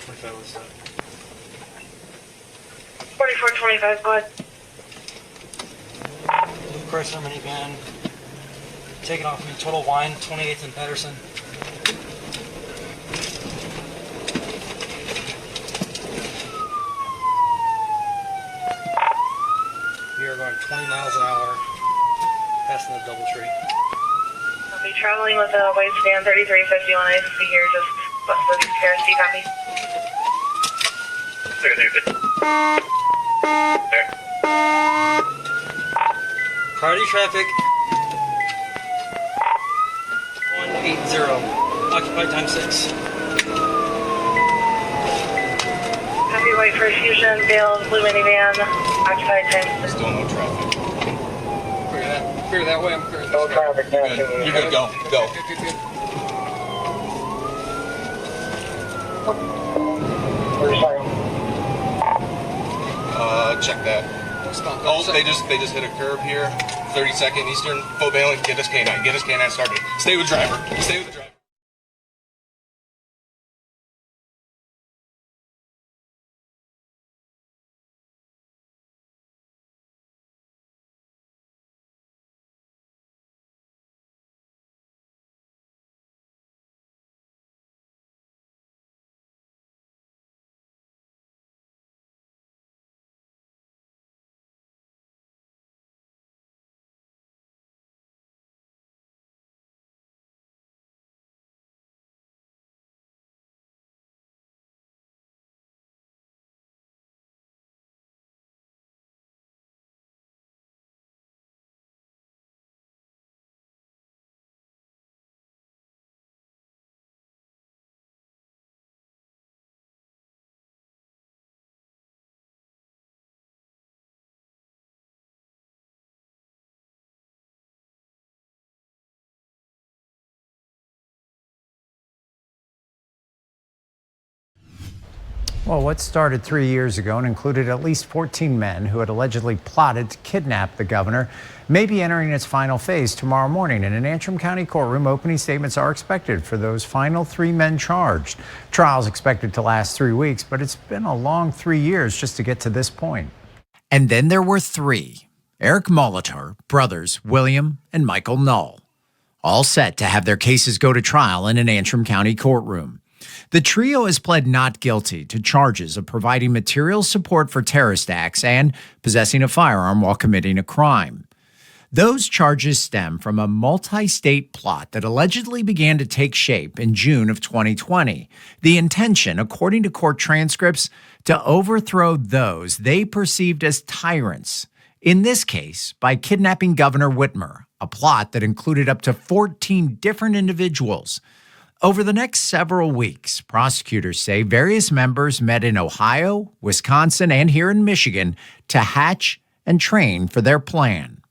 4425 was that. 4425, go ahead. Blue Chrysler minivan. Taking off me, Total Wine, 28th and Patterson. We are going 20 miles an hour, passing the DoubleTree. I'll be traveling with a white sedan 3351. I see here just west of these cars. Do you copy? There. Priority traffic. 180. Occupied time 6. Copy, white for Fusion, Bale, blue minivan, occupied time. Still no traffic. Clear that way. I'm clear. No traffic. You're good. You're good. Go. Go. Good. We're sorry. Check that. Oh, they just hit a curb here. 32nd Eastern. Full bailing. Get us K9. Get us K9 started. Stay with driver. Stay with the driver. Well, what started 3 years ago and included at least 14 men who had allegedly plotted to kidnap the governor may be entering its final phase tomorrow morning. In an Antrim County courtroom, opening statements are expected for those final 3 men charged. Trial's expected to last 3 weeks, but it's been a long 3 years just to get to this point. And then there were 3. Eric Molitor, brothers William and Michael Null, all set to have their cases go to trial in an Antrim County courtroom. The trio has pled not guilty to charges of providing material support for terrorist acts and possessing a firearm while committing a crime. Those charges stem from a multi-state plot that allegedly began to take shape in June of 2020. The intention, according to court transcripts, to overthrow those they perceived as tyrants. In this case, by kidnapping Governor Whitmer, a plot that included up to 14 different individuals. Over the next several weeks, prosecutors say various members met in Ohio, Wisconsin, and here in Michigan to hatch and train for their plan.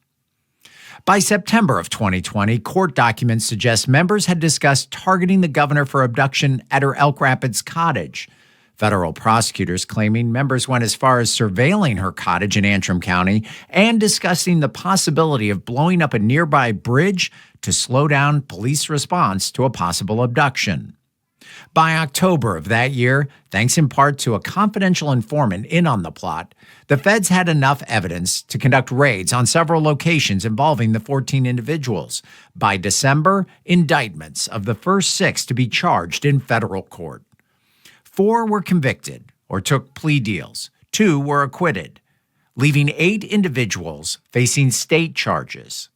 By September of 2020, court documents suggest members had discussed targeting the governor for abduction at her Elk Rapids cottage. Federal prosecutors claiming members went as far as surveilling her cottage in Antrim County and discussing the possibility of blowing up a nearby bridge to slow down police response to a possible abduction. By October of that year, thanks in part to a confidential informant in on the plot, the feds had enough evidence to conduct raids on several locations involving the 14 individuals. By December, indictments of the first 6 to be charged in federal court. 4 were convicted or took plea deals. 2 were acquitted, leaving 8 individuals facing state charges.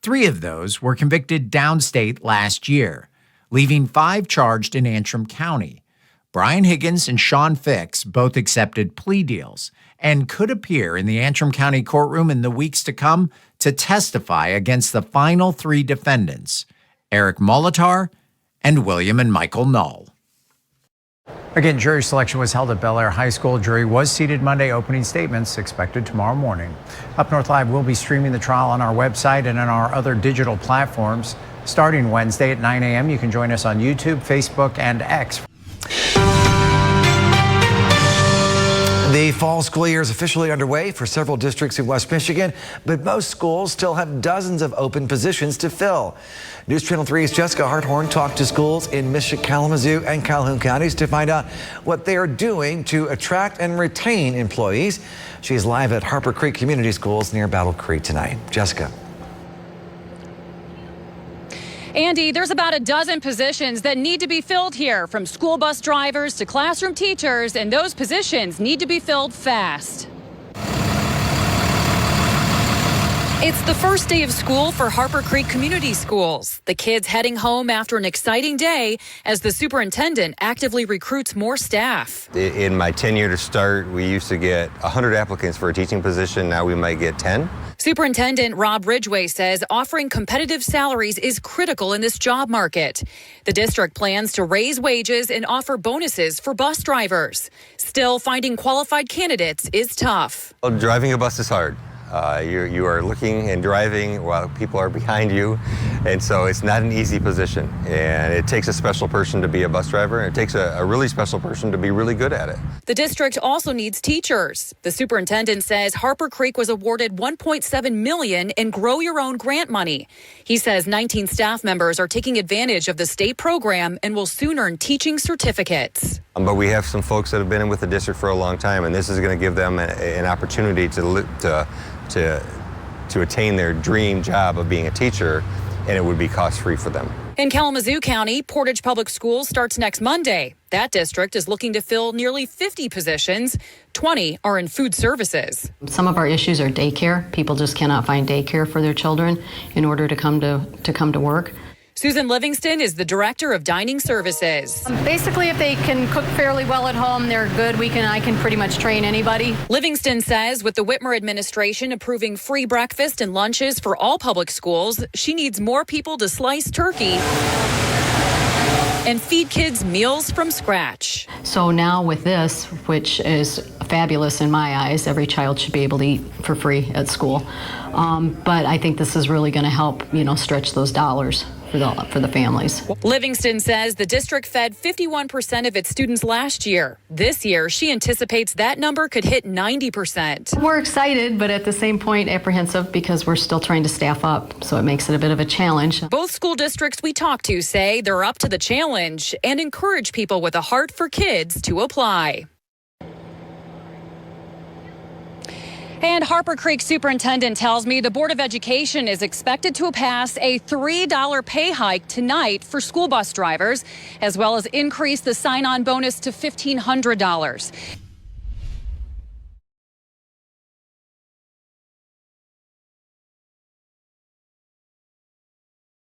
3 of those were convicted downstate last year, leaving 5 charged in Antrim County. Brian Higgins and Sean Fix both accepted plea deals and could appear in the Antrim County courtroom in the weeks to come to testify against the final 3 defendants, Eric Molitor and William and Michael Null. Again, jury selection was held at Bel Air High School. Jury was seated Monday. Opening statements expected tomorrow morning. Up North Live will be streaming the trial on our website and on our other digital platforms. Starting Wednesday at 9 a.m., you can join us on YouTube, Facebook, and X. The fall school year is officially underway for several districts in West Michigan, but most schools still have dozens of open positions to fill. News Channel 3's Jessica Harthorn talked to schools in Michigan, Kalamazoo, and Calhoun counties to find out what they are doing to attract and retain employees. She's live at Harper Creek Community Schools near Battle Creek tonight. Jessica. Andy, there's about a dozen positions that need to be filled here, from school bus drivers to classroom teachers, and those positions need to be filled fast. It's the first day of school for Harper Creek Community Schools. The kids heading home after an exciting day as the superintendent actively recruits more staff. In my tenure to start, we used to get 100 applicants for a teaching position. Now we might get 10. Superintendent Rob Ridgway says offering competitive salaries is critical in this job market. The district plans to raise wages and offer bonuses for bus drivers. Still, finding qualified candidates is tough. Well, driving a bus is hard. You are looking and driving while people are behind you, and so it's not an easy position. And it takes a special person to be a bus driver, and it takes a really special person to be really good at it. The district also needs teachers. The superintendent says Harper Creek was awarded $1.7 million in Grow Your Own grant money. He says 19 staff members are taking advantage of the state program and will soon earn teaching certificates. But we have some folks that have been in with the district for a long time, and this is going to give them an opportunity to attain their dream job of being a teacher, and it would be cost-free for them. In Kalamazoo County, Portage Public Schools starts next Monday. That district is looking to fill nearly 50 positions. 20 are in food services. Some of our issues are daycare. People just cannot find daycare for their children in order to come to work. Susan Livingston is the director of dining services. Basically, if they can cook fairly well at home, they're good. I can pretty much train anybody. Livingston says with the Whitmer administration approving free breakfast and lunches for all public schools, she needs more people to slice turkey and feed kids meals from scratch. So now with this, which is fabulous in my eyes, every child should be able to eat for free at school. But I think this is really going to help, stretch those dollars for the families. Livingston says the district fed 51% of its students last year. This year, she anticipates that number could hit 90%. We're excited, but at the same point apprehensive because we're still trying to staff up, so it makes it a bit of a challenge. Both school districts we talk to say they're up to the challenge and encourage people with a heart for kids to apply. And Harper Creek superintendent tells me the Board of Education is expected to pass a $3 pay hike tonight for school bus drivers, as well as increase the sign-on bonus to $1,500.